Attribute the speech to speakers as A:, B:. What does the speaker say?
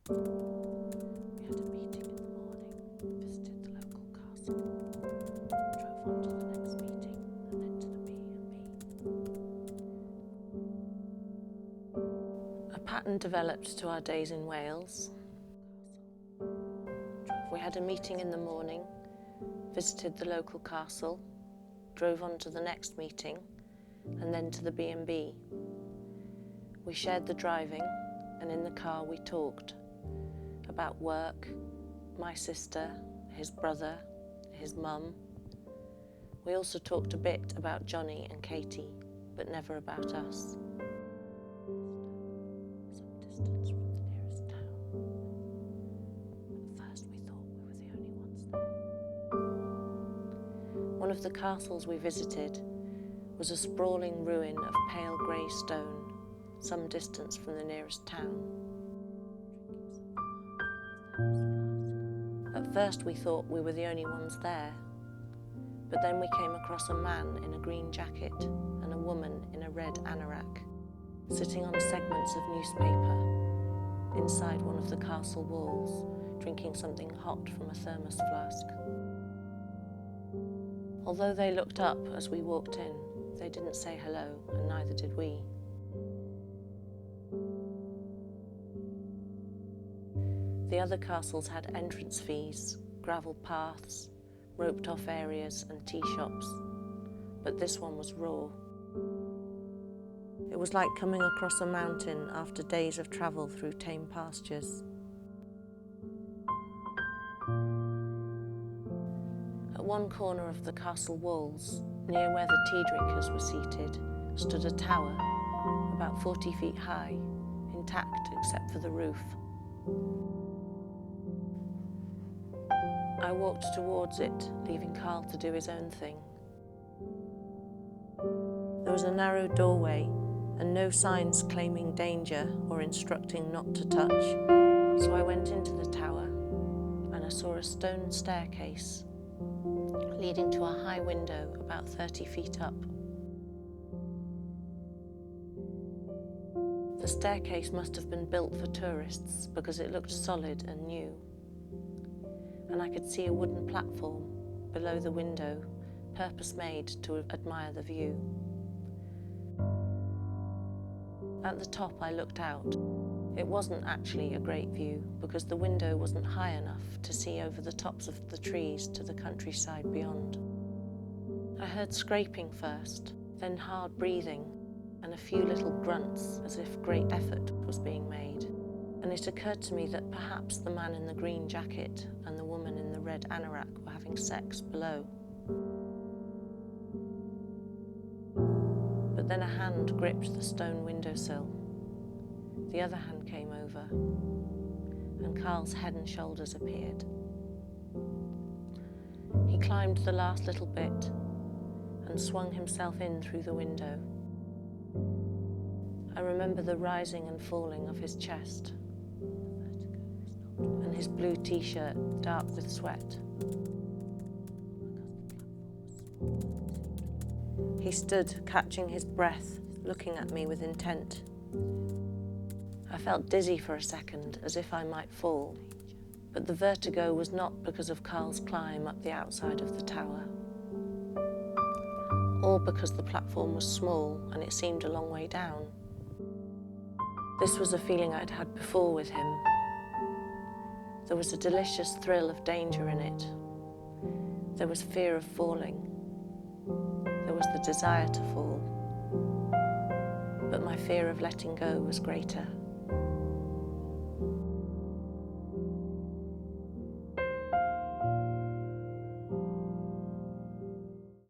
A: We had a meeting in the morning, visited the local castle, drove on to the next meeting, and then to the B&B. A pattern developed to our days in Wales. We had a meeting in the morning, visited the local castle, drove on to the next meeting, and then to the B&B. We shared the driving, and in the car we talked about work, my sister, his brother, his mum. We also talked a bit about Johnny and Katie, but never about us. Some distance from the nearest town. At first we thought we were the only ones there. One of the castles we visited was a sprawling ruin of pale grey stone, some distance from the nearest town. At first we thought we were the only ones there, but then we came across a man in a green jacket and a woman in a red anorak, sitting on segments of newspaper inside one of the castle walls, drinking something hot from a thermos flask. Although they looked up as we walked in, they didn't say hello, and neither did we. The other castles had entrance fees, gravel paths, roped-off areas and tea shops, but this one was raw. It was like coming across a mountain after days of travel through tame pastures. At one corner of the castle walls, near where the tea drinkers were seated, stood a tower, about 40 feet high, intact except for the roof. I walked towards it, leaving Carl to do his own thing. There was a narrow doorway and no signs claiming danger or instructing not to touch, so I went into the tower and I saw a stone staircase leading to a high window about 30 feet up. The staircase must have been built for tourists because it looked solid and new. And I could see a wooden platform below the window, purpose-made to admire the view. At the top I looked out. It wasn't actually a great view because the window wasn't high enough to see over the tops of the trees to the countryside beyond. I heard scraping first, then hard breathing, and a few little grunts as if great effort was being made. And it occurred to me that perhaps the man in the green jacket and the woman in the red anorak were having sex below. But then a hand gripped the stone windowsill. The other hand came over, and Carl's head and shoulders appeared. He climbed the last little bit and swung himself in through the window. I remember the rising and falling of his chest, and his blue t-shirt dark with sweat. He stood, catching his breath, looking at me with intent. I felt dizzy for a second, as if I might fall, but the vertigo was not because of Carl's climb up the outside of the tower, or because the platform was small and it seemed a long way down. This was a feeling I'd had before with him. There was a delicious thrill of danger in it. There was fear of falling. There was the desire to fall. But my fear of letting go was greater.